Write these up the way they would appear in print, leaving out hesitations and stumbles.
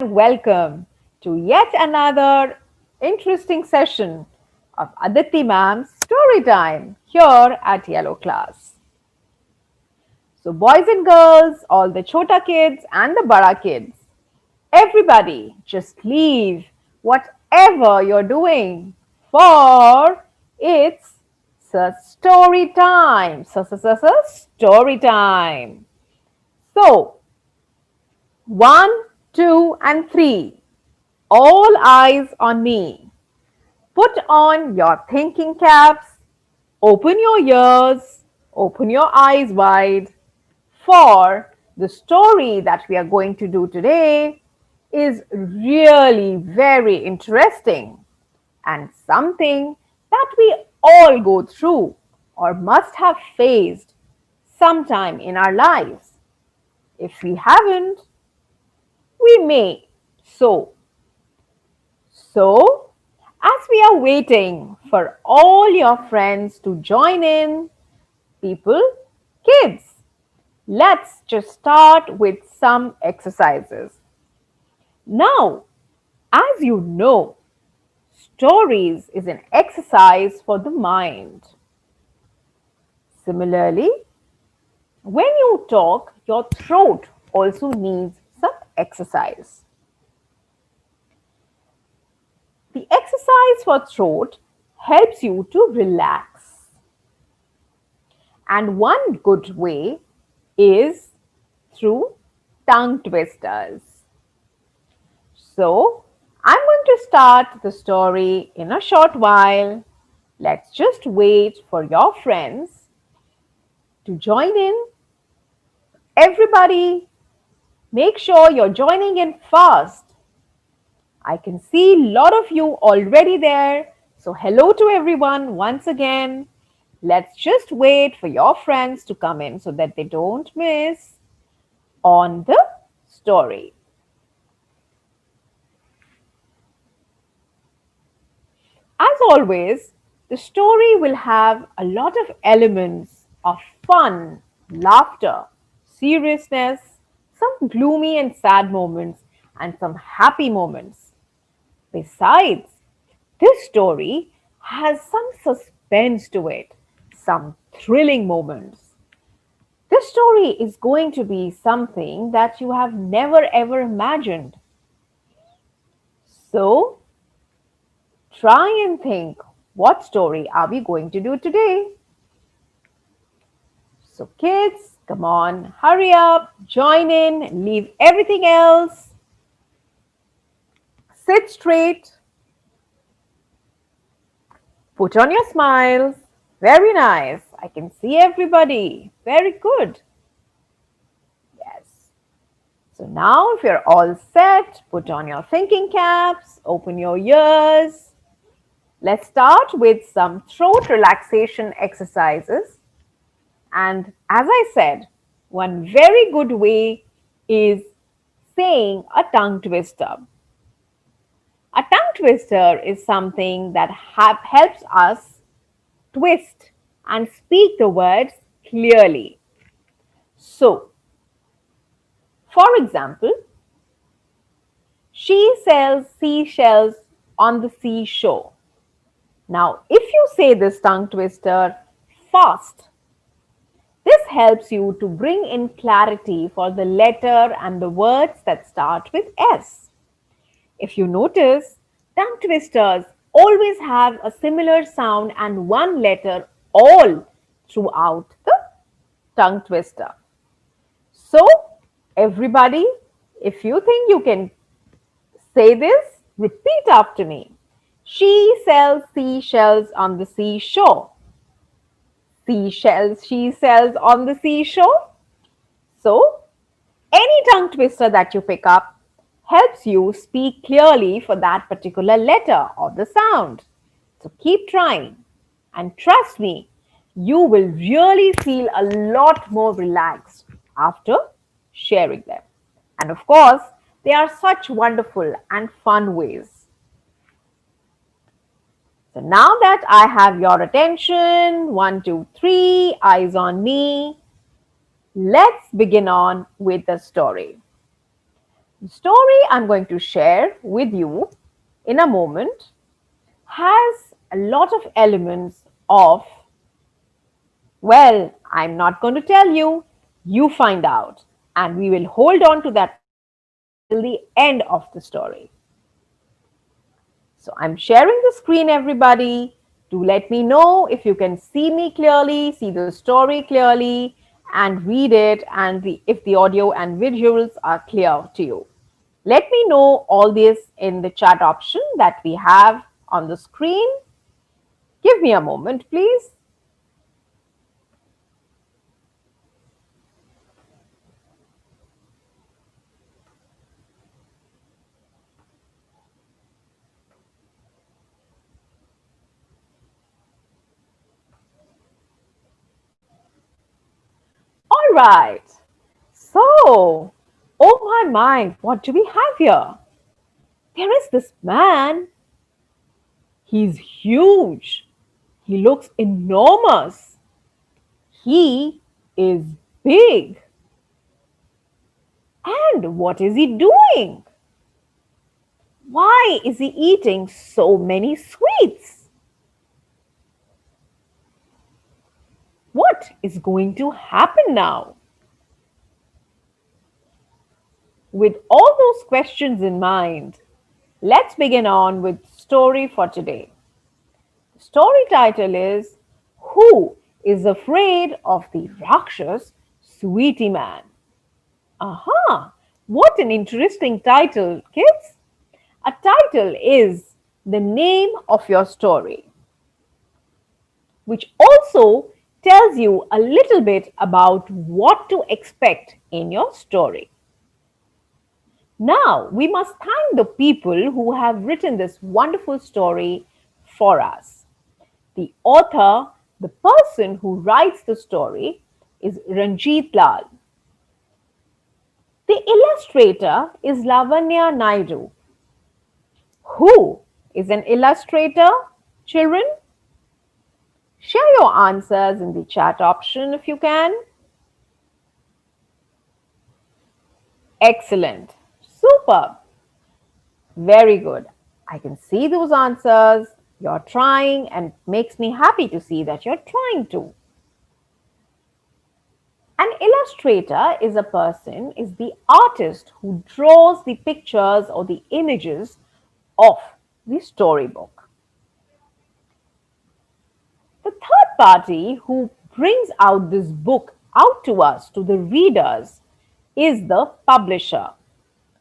welcome to yet another interesting session of Aditi Ma'am's Story Time here at Yellow Class. So, boys and girls, all the chota kids and the bara kids, everybody just leave whatever you're doing for it's a story time. Story time. So, one, two, and three. All eyes on me. Put on your thinking caps, open your ears, open your eyes wide, for the story that we are going to do today is really very interesting and something that we all go through or must have faced sometime in our lives. If we haven't, we may. So, as we are waiting for all your friends to join in, people, kids, let's just start with some exercises. Now, as you know, stories is an exercise for the mind. Similarly, when you talk, your throat also needs some exercise. The exercise for throat helps you to relax. And one good way is through tongue twisters. So, I'm going to start the story in a short while. Let's just wait for your friends to join in. Everybody, make sure you're joining in fast. I can see a lot of you already there. So, hello to everyone once again. Let's just wait for your friends to come in so that they don't miss on the story. As always, the story will have a lot of elements of fun, laughter, seriousness, some gloomy and sad moments, and some happy moments. Besides, this story has some suspense to it, some thrilling moments. This story is going to be something that you have never ever imagined. So, try and think, what story are we going to do today? So, kids, come on, hurry up, join in, leave everything else, sit straight, put on your smiles. Very nice. I can see everybody. Very good. Yes. So now, if you're all set, put on your thinking caps, open your ears. Let's start with some throat relaxation exercises. And as I said, one very good way is saying a tongue twister. A tongue twister is something that helps us twist and speak the words clearly. So, for example, she sells seashells on the seashore. Now, if you say this tongue twister fast, this helps you to bring in clarity for the letter and the words that start with S. If you notice, tongue twisters always have a similar sound and one letter all throughout the tongue twister. So, everybody, if you think you can say this, repeat after me. She sells seashells on the seashore. Seashells she sells on the seashore. So, any tongue twister that you pick up helps you speak clearly for that particular letter or the sound. So, keep trying. And trust me, you will really feel a lot more relaxed after sharing them. And of course, they are such wonderful and fun ways. So now that I have your attention, one, two, three, eyes on me, let's begin on with the story. The story I'm going to share with you in a moment has a lot of elements of, well, I'm not going to tell you, you find out. And we will hold on to that mystery till the end of the story. So I'm sharing the screen, everybody. Do let me know if you can see me clearly, see the story clearly, and read it, and if the audio and visuals are clear to you. Let me know all this in the chat option that we have on the screen. Give me a moment, please. All right. So, oh my mind, what do we have here? There is this man. He's huge. He looks enormous. He is big. And what is he doing? Why is he eating so many sweets? What is going to happen now? With all those questions in mind, let's begin on with story for today. The story title is Who is Afraid of the Rakshas Sweetie Man? Aha! What an interesting title, kids! A title is the name of your story, which also tells you a little bit about what to expect in your story. Now, we must thank the people who have written this wonderful story for us. The author, the person who writes the story, is Ranjit Lal. The illustrator is Lavanya Naidu. Who is an illustrator, children? Share your answers in the chat option if you can. Excellent. Superb. Very good. I can see those answers. You're trying, and it makes me happy to see that you're trying to. An illustrator is a person, is the artist who draws the pictures or the images of the storybook. The third party who brings out this book out to us, to the readers, is the publisher.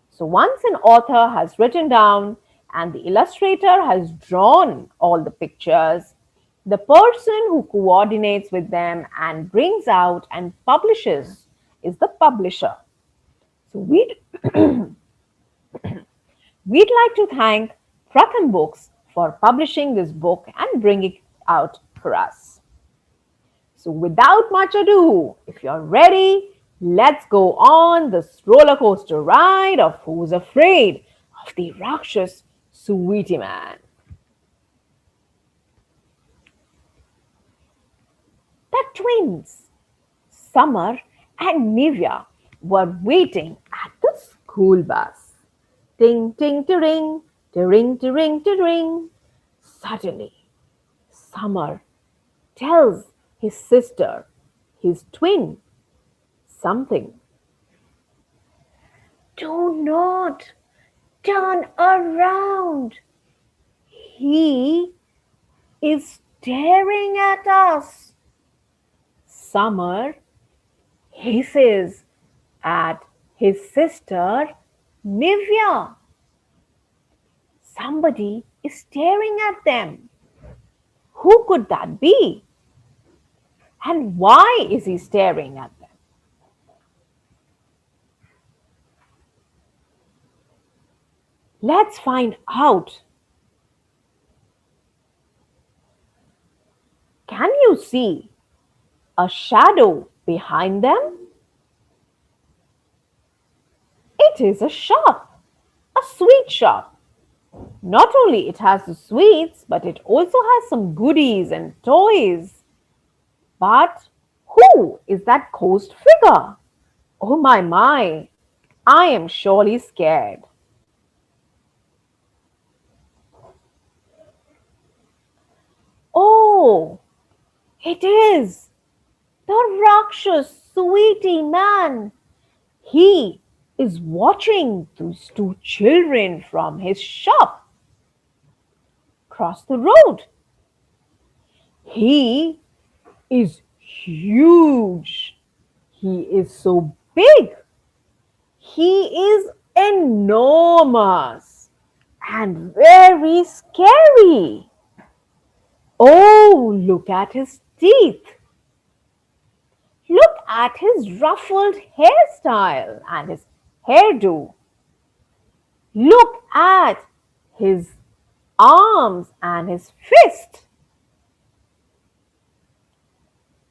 So once an author has written down and the illustrator has drawn all the pictures, the person who coordinates with them and brings out and publishes is the publisher. So we'd like to thank Pratham Books for publishing this book and bringing it out for us. So without much ado, if you're ready, let's go on this roller coaster ride of Who's Afraid of the Rakshas Sweetie Man. The twins, Summer and Nivya, were waiting at the school bus. Ting, ting, ring, ring, ring, ring. Suddenly, Summer tells his sister, his twin, something. Do not turn around. He is staring at us. Summer hisses at his sister Nivya. Somebody is staring at them. Who could that be? And why is he staring at them? Let's find out. Can you see a shadow behind them? It is a shop, a sweet shop. Not only it has the sweets, but it also has some goodies and toys. But who is that ghost figure? Oh my. I am surely scared. Oh, it is the Rakshas Sweetie Man. He is watching those two children from his shop across the road. He is huge. He is so big. He is enormous and very scary. Oh, look at his teeth. Look at his ruffled hairstyle and his hairdo. Look at his arms and his fist.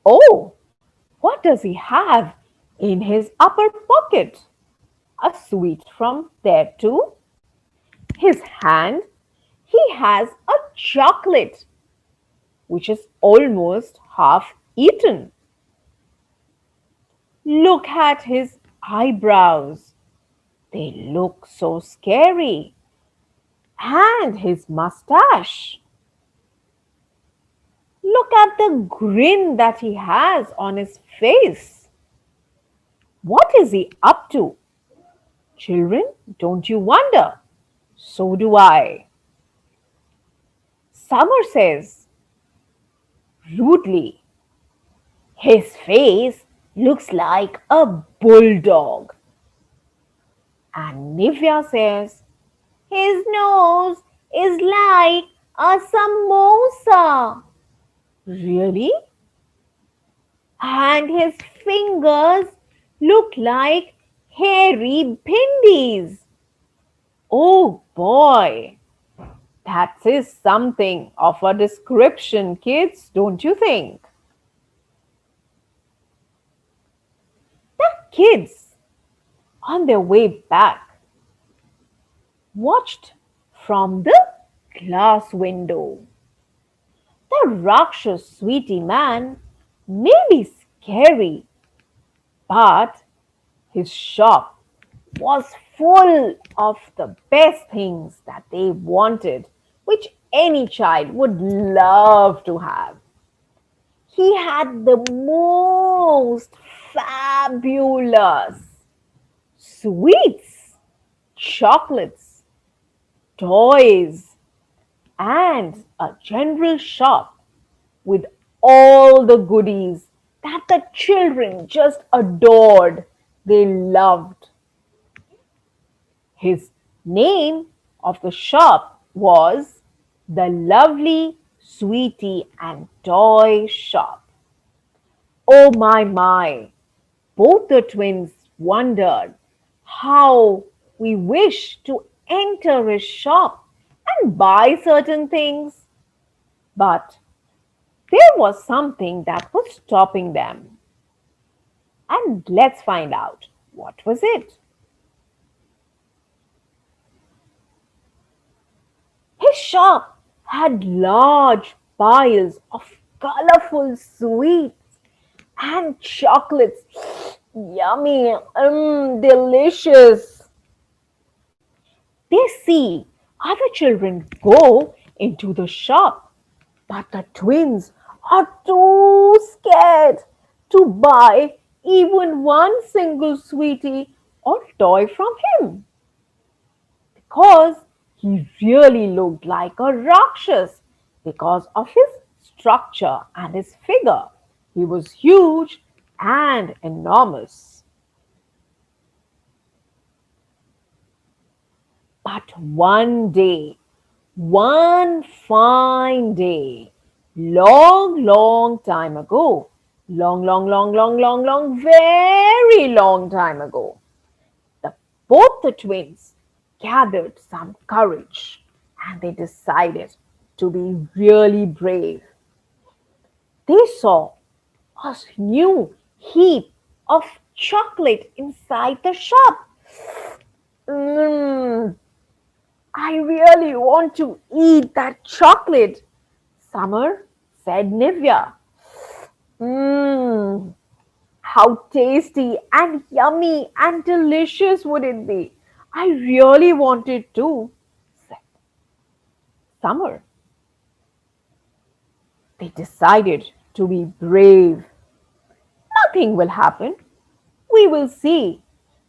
Oh, what does he have in his upper pocket? A sweet from there too. His hand, he has a chocolate which is almost half eaten. Look at his eyebrows. They look so scary. And his mustache. Look at the grin that he has on his face. What is he up to? Children, don't you wonder? So do I. Summer says rudely, his face looks like a bulldog. And Nivya says, his nose is like a samosa. Really? And his fingers look like hairy pindies. Oh boy, that is something of a description, kids, don't you think? The kids, on their way back, watched from the glass window. The Rakshas Sweetie Man may be scary, but his shop was full of the best things that they wanted, which any child would love to have. He had the most fabulous sweets, chocolates, toys, and a general shop with all the goodies that the children just adored. They loved. His name of the shop was the Lovely Sweetie and Toy Shop. Oh my, both the twins wondered how we wish to enter his shop and buy certain things. But there was something that was stopping them. And let's find out what was it. His shop had large piles of colorful sweets and chocolates. Yummy, delicious. They see other children go into the shop, but the twins are too scared to buy even one single sweetie or toy from him because he really looked like a Rakshas because of his structure and his figure. He was huge and enormous. But one fine day, long time ago, very long time ago, the, both the twins gathered some courage and they decided to be really brave. They saw a new heap of chocolate inside the shop. Mmm, I really want to eat that chocolate, Summer said Nivya. Mmm, How tasty and yummy and delicious would it be? I really wanted to, said Summer. They decided to be brave. Nothing will happen. We will see.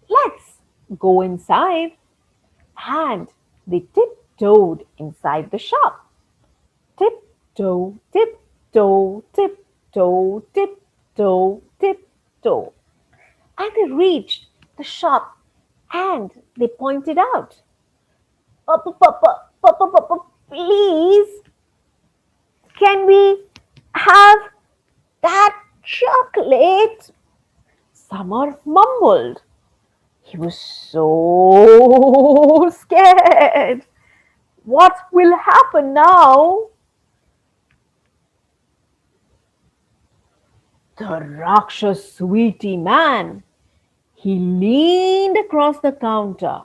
Let's go inside. And they tiptoed inside the shop. Tiptoe, tiptoe, tiptoe, tiptoe, tiptoe. And they reached the shop and they pointed out, Please, can we have that chocolate?" Summer mumbled. He was so scared. What will happen now? The Rakshas Sweetie-Man. He leaned across the counter,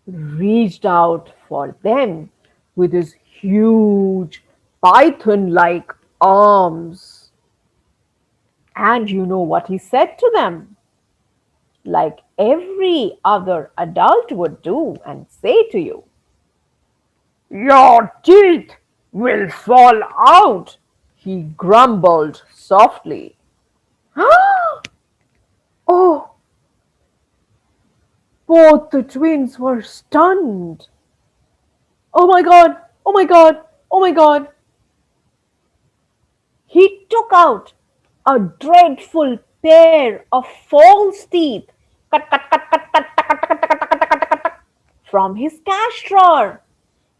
reached out for them with his huge python like arms. And you know what he said to them? Like every other adult would do and say to you, "Your teeth will fall out," he grumbled softly. Oh, both the twins were stunned. Oh my god, oh my god, oh my god. He took out a dreadful pair of false teeth, cut, cut, cut, cut, cut, cut, cut, cut, cut, cut, cut, cut, cut, from his cash drawer.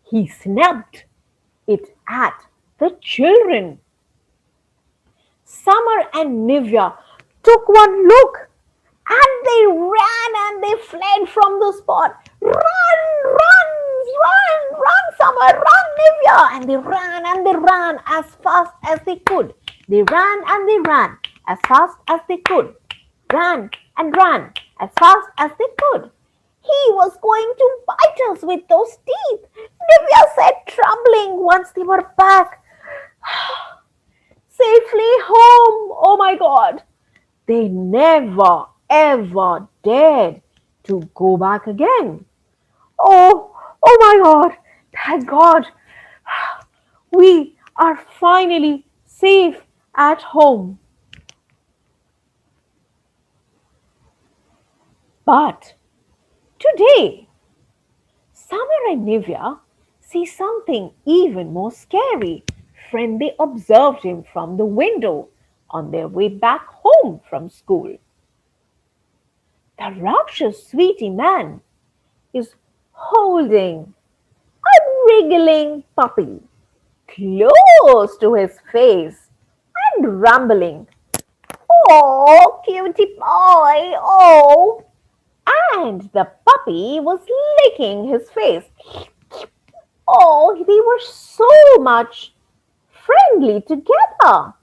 He snapped it at the children. Summer and Nivea took one look and they ran and they fled from the spot. Run, Summer, run, Nivea. And they ran as fast as they could. They ran and they ran as fast as they could. Ran and ran as fast as they could. He was going to bite us with those teeth, Nivea said, trembling once they were back. Safely home. Oh my God. They never ever dared to go back again. Oh my God. Thank God. We are finally safe at home. But today, Summer and Nivea see something even more scary when they observed him from the window on their way back home from school. The Rakshas Sweetie Man is holding a wriggling puppy close to his face and rumbling, "Oh, cutie boy, oh!" And the puppy was licking his face. Oh, they were so much friendly together.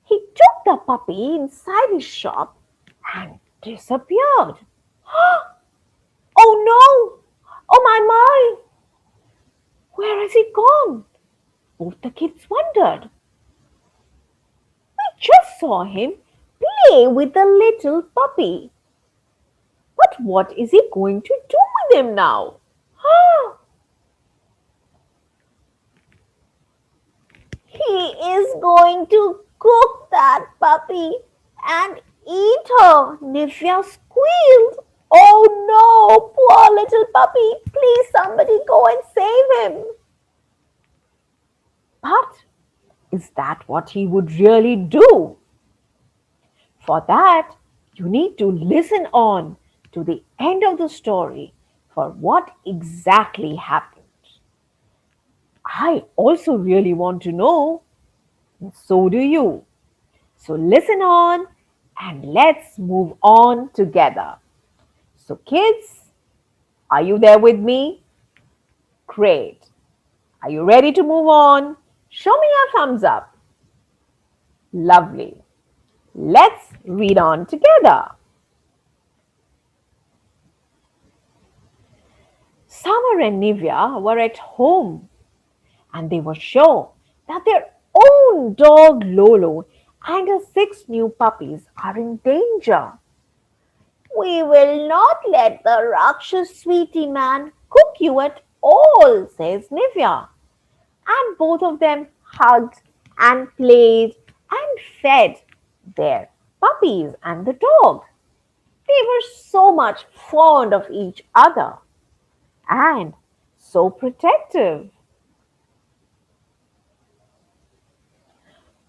He took the puppy inside his shop and disappeared. Oh no! Oh my! Where has he gone? Both the kids wondered. We just saw him play with the little puppy. But what is he going to do with him now? He is going to cook that puppy and eat her, Nivea squealed. Oh no, poor little puppy. Please somebody go and save him. But is that what he would really do? For that, you need to listen on to the end of the story for what exactly happened. I also really want to know, and so do you. So listen on and let's move on together. So, kids, are you there with me? Great. Are you ready to move on? Show me your thumbs up. Lovely. Let's read on together. Summer and Nivea were at home and they were sure that their own dog Lolo and her six new puppies are in danger. We will not let the Rakshas Sweetie Man cook you at all, says Nivya. And both of them hugged and played and fed their puppies and the dog. They were so much fond of each other and so protective.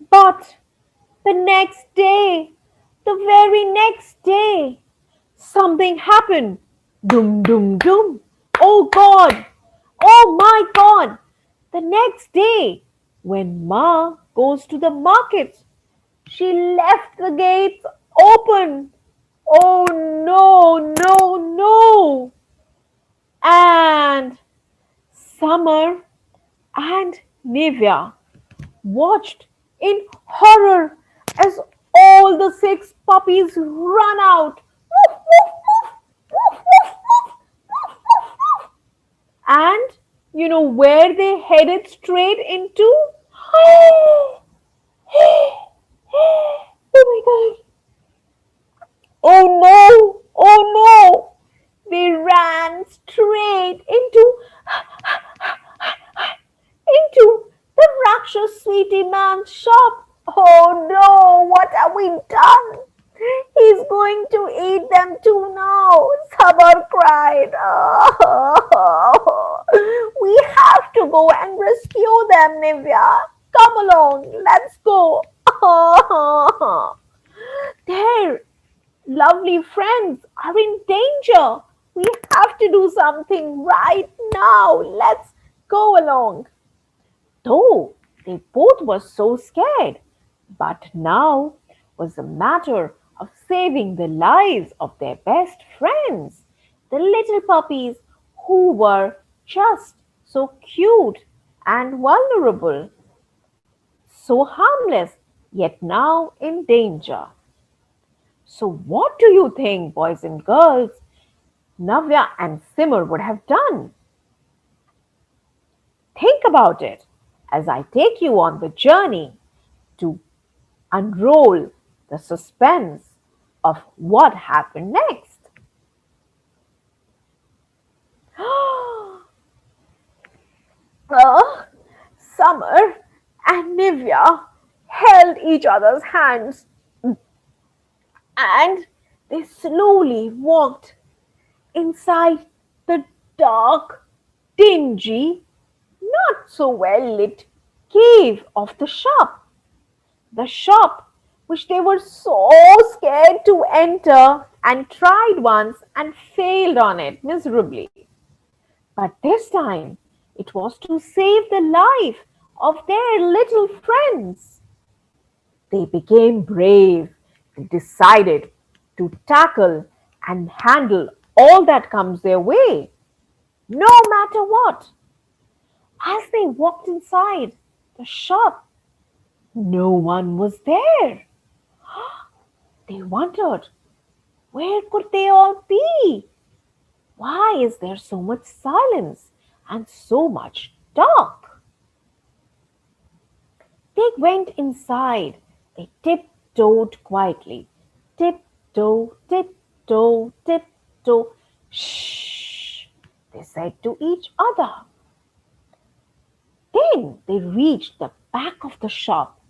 But the next day, the very next day, something happened. Doom, doom, doom. Oh God! Oh my God! The next day, when Ma goes to the market, she left the gates open. Oh no, no, no! And Summer and Nivea watched in horror as all the six puppies run out. Woof, woof, woof, woof, woof, woof, woof, woof, woof. And you know where they headed straight into? Oh my god. Oh no. Oh no. They ran straight into the Rakshas Sweetie Man's shop. Oh no, what have we done? He's going to eat them too now. Sabar cried. Oh, we have to go and rescue them, Nivya. Come along, let's go. Their lovely friends are in danger. We have to do something right now. Let's go along. Though they both were so scared, but now was a matter of saving the lives of their best friends, the little puppies who were just so cute and vulnerable, so harmless, yet now in danger. So, what do you think, boys and girls, Navya and Simmer would have done? Think about it as I take you on the journey to unroll the suspense of what happened next. Uh, Summer and Nivya held each other's hands and they slowly walked inside the dark, dingy, not so well lit cave of the shop. The shop which they were so scared to enter and tried once and failed on it miserably. But this time it was to save the life of their little friends. They became brave. They decided to tackle and handle all that comes their way, no matter what. As they walked inside the shop, no one was there. They wondered, where could they all be? Why is there so much silence and so much talk? They went inside. They tiptoed quietly. Tiptoe, tiptoe, tiptoe. Shh, they said to each other. Then they reached the back of the shop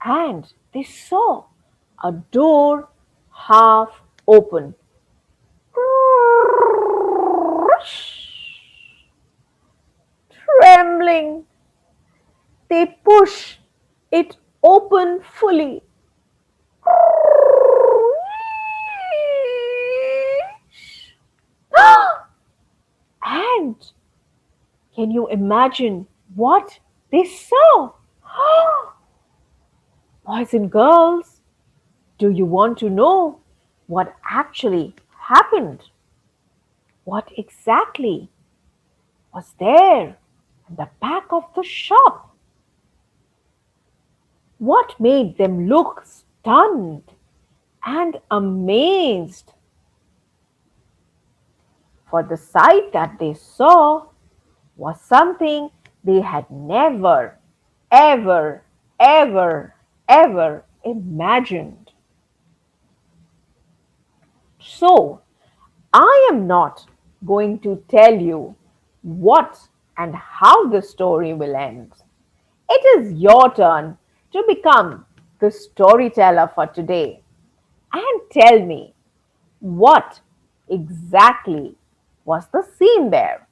and they saw a door half open. Trembling, they push it open fully. And can you imagine what they saw? Boys and girls, do you want to know what actually happened? What exactly was there in the back of the shop? What made them look stunned and amazed? For the sight that they saw was something they had never, ever, ever ever imagined. So, I am not going to tell you what and how the story will end. It is your turn to become the storyteller for today and tell me what exactly was the scene there.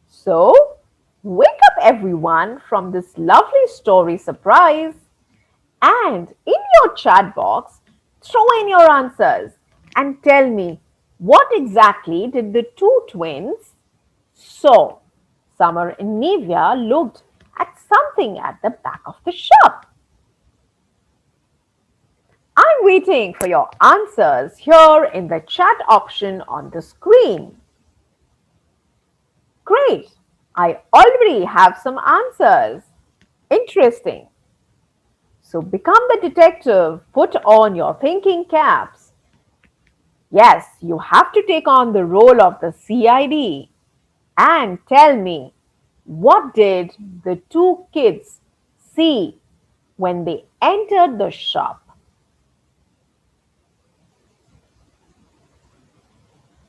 So, wake up everyone from this lovely story surprise and in your chat box, throw in your answers and tell me what exactly did the two twins saw. Summer and Nivea looked at something at the back of the shop. I'm waiting for your answers here in the chat option on the screen. Great! I already have some answers. Interesting. So become the detective, put on your thinking caps. Yes, you have to take on the role of the CID and tell me what did the two kids see when they entered the shop?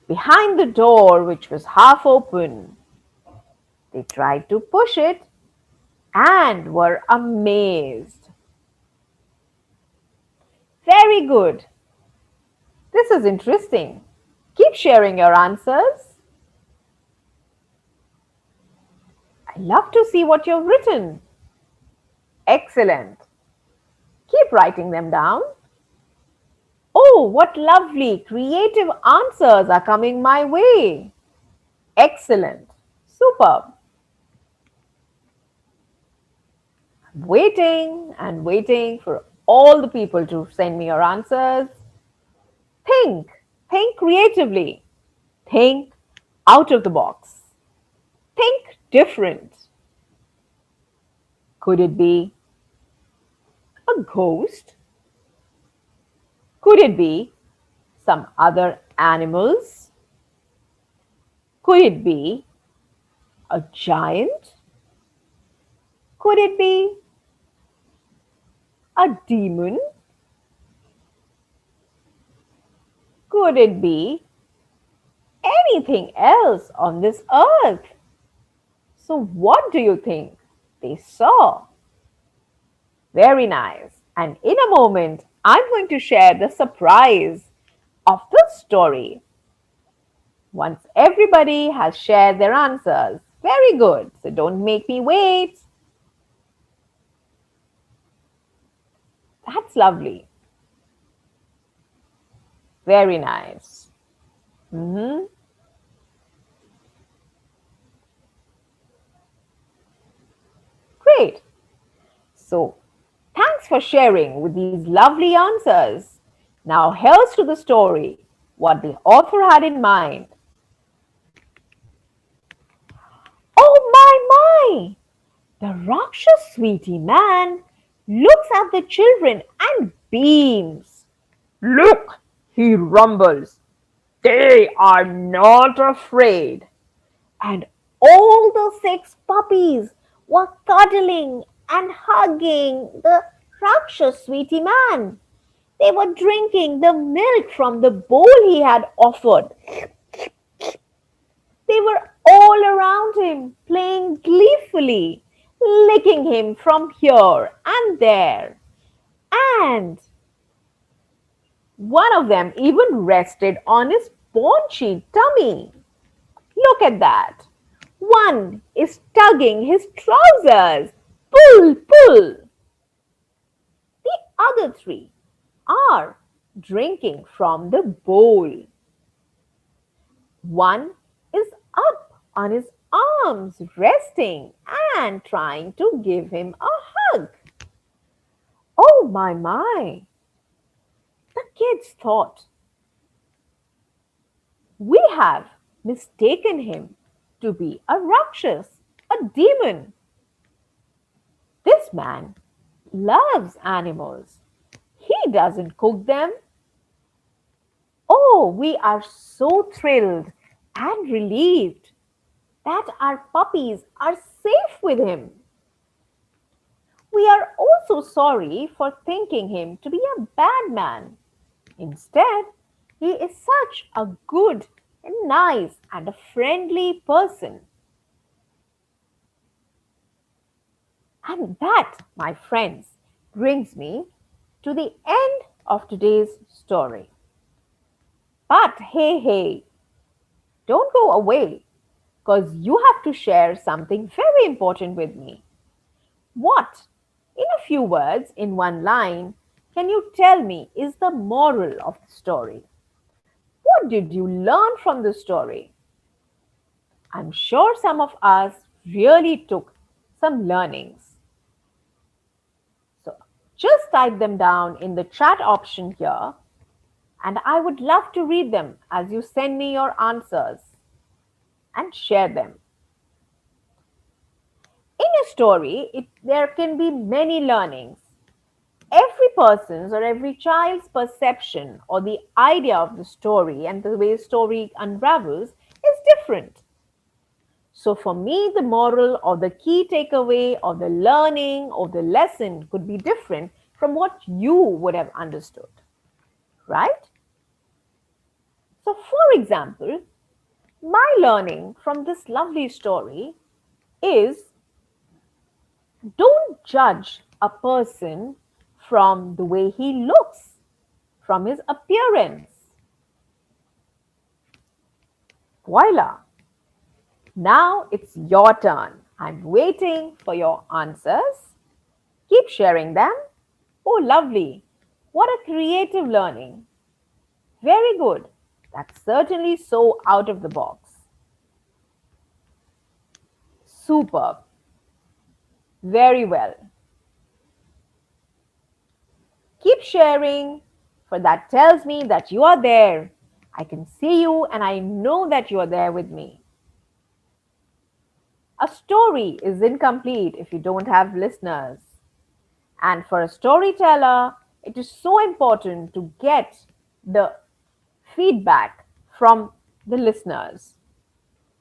Behind the door, which was half open, they tried to push it and were amazed. Very good. This is interesting. Keep sharing your answers. I love to see what you've written. Excellent. Keep writing them down. Oh, what lovely creative answers are coming my way. Excellent. Superb. Waiting and waiting for all the people to send me your answers. Think, think creatively, think out of the box, think different. Could it be a ghost? Could it be some other animals? Could it be a giant? Could it be a demon? Could it be anything else on this earth? So, what do you think they saw? Very nice. And in a moment, I'm going to share the surprise of the story. Once everybody has shared their answers, very good. So don't make me wait. That's lovely. Very nice. Mhm. Great. So thanks for sharing with these lovely answers. Now here's to the story, what the author had in mind. Oh my! The Rakshas Sweetie Man looks at the children and beams. Look, he rumbles. They are not afraid. And all the six puppies were cuddling and hugging the Rakshas Sweetie Man. They were drinking the milk from the bowl he had offered. They were all around him, playing gleefully, licking him from here and there. And one of them even rested on his paunchy tummy. Look at that. One is tugging his trousers. Pull, pull. The other three are drinking from the bowl. One is up on his arms, resting and trying to give him a hug. Oh my. The kids thought, we have mistaken him to be a Rakshas, a demon. This man loves animals. He doesn't cook them. Oh, we are so thrilled and relieved that our puppies are safe with him. We are also sorry for thinking him to be a bad man. Instead, he is such a good and nice and a friendly person. And that, my friends, brings me to the end of today's story. But hey, don't go away because you have to share something very important with me. What, in a few words, in one line, can you tell me is the moral of the story? What did you learn from the story? I'm sure some of us really took some learnings. So just type them down in the chat option here, and I would love to read them as you send me your answers and share them. In a story, there can be many learnings. Every person's or every child's perception or the idea of the story and the way story unravels is different. So for me, the moral or the key takeaway or the learning or the lesson could be different from what you would have understood, right? So for example, my learning from this lovely story is don't judge a person from the way he looks, from his appearance. Voila! Now it's your turn. I'm waiting for your answers. Keep sharing them. Oh, lovely. What a creative learning. Very good. That's certainly so out of the box. Superb. Very well. Keep sharing, for that tells me that you are there. I can see you and I know that you are there with me. A story is incomplete if you don't have listeners. And for a storyteller, it is so important to get the feedback from the listeners.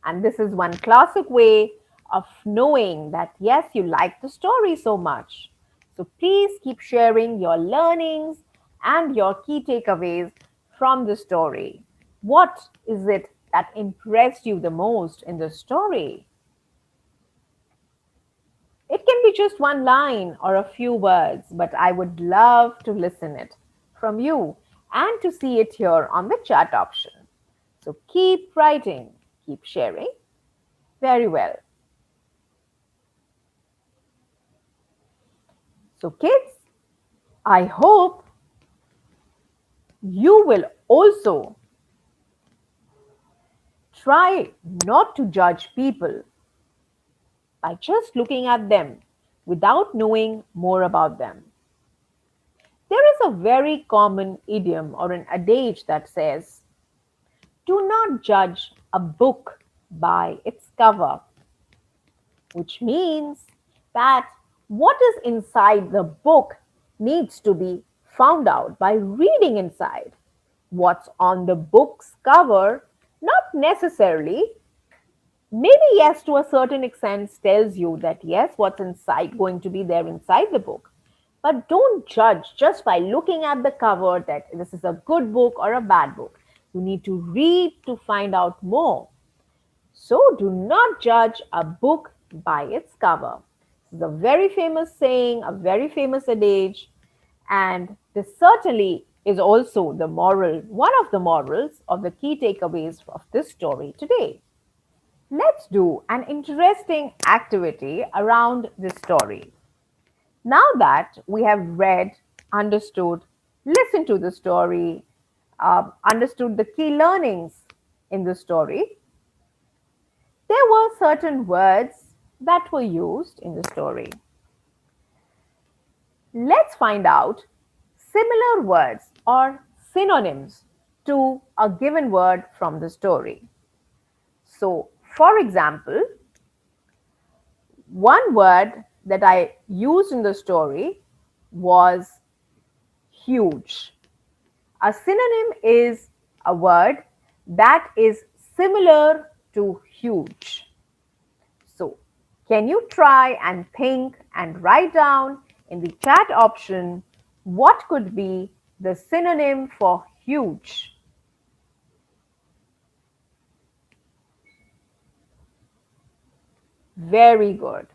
And this is one classic way of knowing that, yes, you like the story so much. So please keep sharing your learnings and your key takeaways from the story. What is it that impressed you the most in the story? It can be just one line or a few words, but I would love to listen it from you and to see it here on the chat option. So keep writing, keep sharing. Very well. So kids, I hope you will also try not to judge people by just looking at them without knowing more about them. There is a very common idiom or an adage that says, do not judge a book by its cover, which means that what is inside the book needs to be found out by reading inside. What's on the book's cover, not necessarily, maybe yes, to a certain extent, tells you that yes, what's inside going to be there inside the book. But don't judge just by looking at the cover that this is a good book or a bad book. You need to read to find out more. So do not judge a book by its cover. This is a very famous saying, a very famous adage, and this certainly is also the moral, one of the morals of the key takeaways of this story today. Let's do an interesting activity around this story. Now that we have read, understood, listened to the story, understood the key learnings in the story, there were certain words that were used in the story. Let's find out similar words or synonyms to a given word from the story. So, for example, one word that I used in the story was huge. A synonym is a word that is similar to huge. So, Can you try and think and write down in the chat option what could be the synonym for huge? Very good.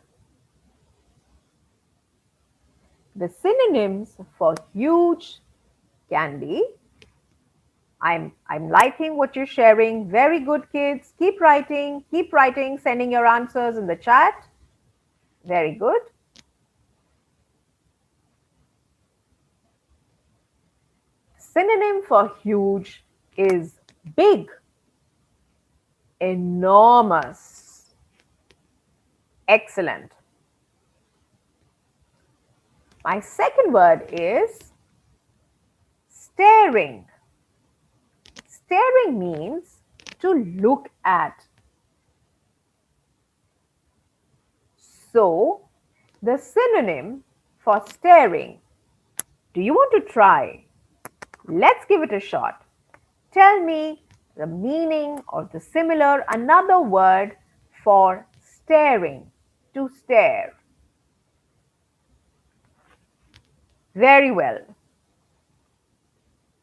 The synonyms for huge can be, I'm liking what you're sharing. Very good, kids. Keep writing, sending your answers in the chat. Very good. Synonym for huge is big, enormous. Excellent. My second word is staring. Staring means to look at. So, the synonym for staring, do you want to try? Let's give it a shot. Tell me the meaning or the similar another word for staring, to stare. Very well.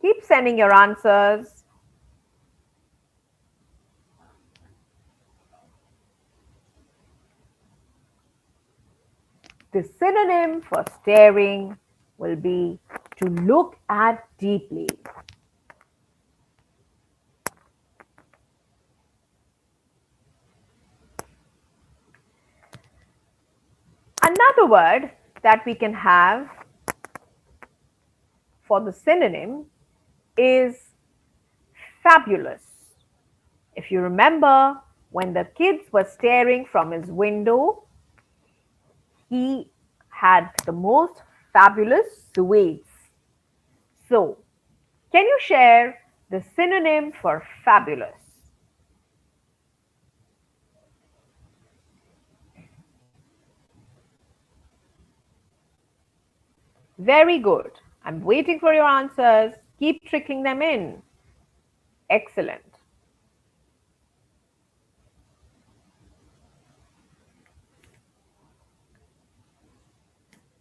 Keep sending your answers. The synonym for staring will be to look at deeply. Another word that we can have for the synonym is fabulous. If you remember, when the kids were staring from his window, he had the most fabulous sweets. So, can you share the synonym for fabulous? Very good. I'm waiting for your answers. Keep trickling them in. Excellent.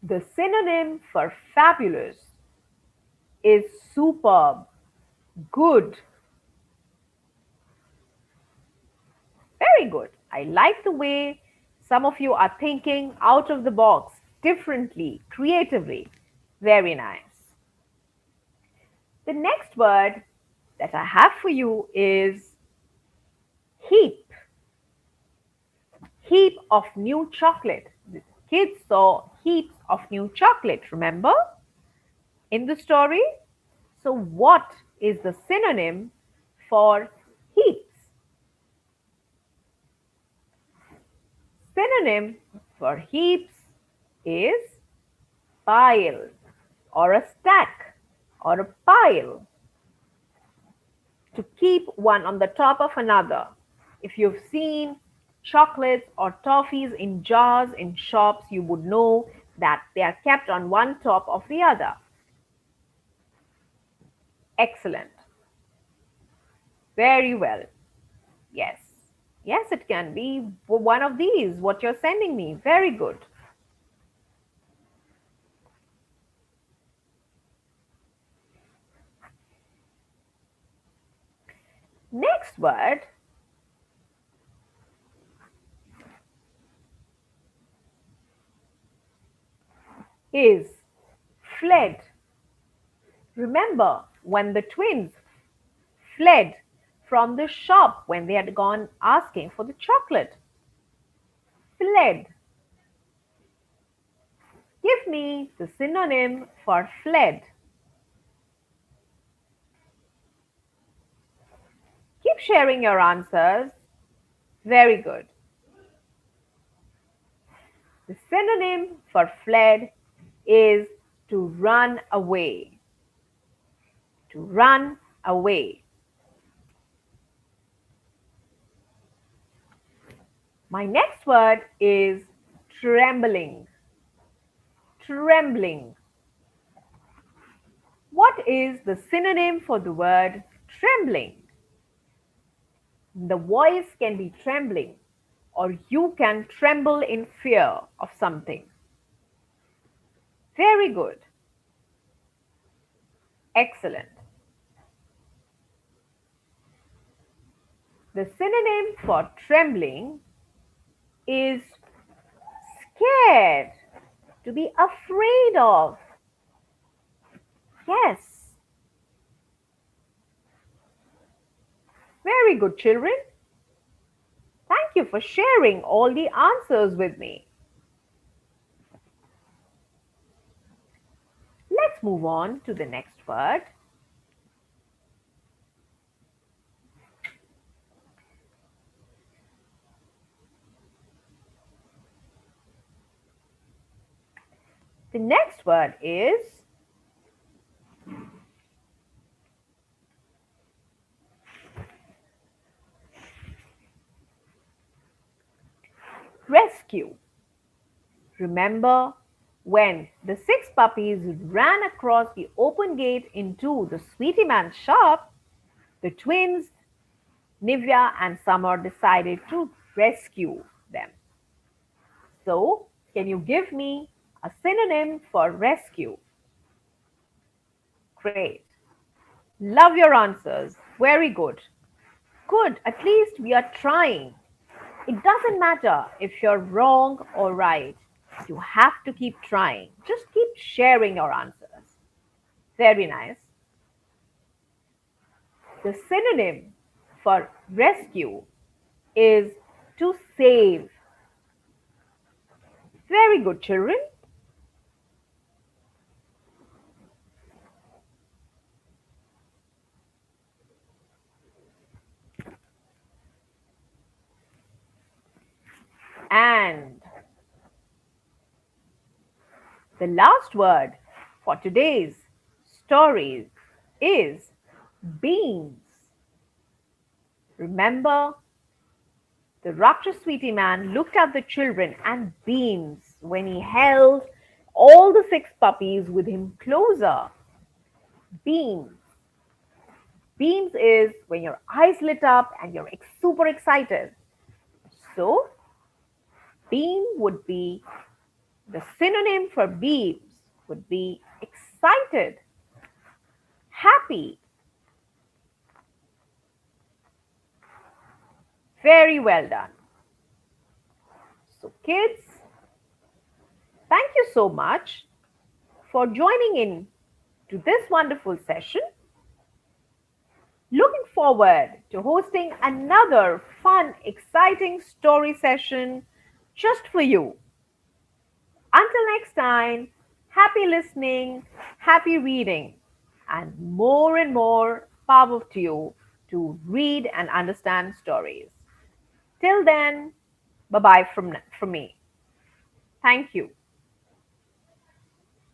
The synonym for fabulous is superb, good. Very good. I like the way some of you are thinking out of the box, differently, creatively. Very nice. The next word that I have for you is heap. Heap of new chocolate. The kids saw heaps of new chocolate, remember? In the story? So, what is the synonym for heaps? Synonym for heaps is pile or a stack or a pile. To keep one on the top of another. If you've seen chocolates or toffees in jars in shops, you would know that they are kept on one top of the other. Excellent. Very well. Yes. Yes, it can be one of these, what you're sending me. Very good. Next word is fled. Remember when the twins fled from the shop when they had gone asking for the chocolate? Fled. Give me the synonym for fled. Keep sharing your answers. Very good. The synonym for fled is to run away. To run away. My next word is trembling. Trembling. What is the synonym for the word trembling? The voice can be trembling or you can tremble in fear of something. Very good. Excellent. The synonym for trembling is scared, to be afraid of. Yes. Very good, children. Thank you for sharing all the answers with me. Let's move on to the next word. The next word is rescue. Remember when the six puppies ran across the open gate into the Sweetie Man shop, the twins, Nivya and Summer, decided to rescue them. So, can you give me a synonym for rescue? Great. Love your answers. Very good. Good. At least we are trying. It doesn't matter if you're wrong or right. You have to keep trying. Just keep sharing your answers. Very nice. The synonym for rescue is to save. Very good, children. And the last word for today's stories is beans. Remember, the Rakshas Sweetie Man looked at the children and beams when he held all the six puppies with him closer. Beams. Beams is when your eyes lit up and you're super excited. So, beam would be the synonym for beams would be excited, happy. Very well done. So, kids, thank you so much for joining in to this wonderful session. Looking forward to hosting another fun, exciting story session just for you. Until next time, happy listening, happy reading, and more power to you to read and understand stories. Till then, bye bye from me. Thank you.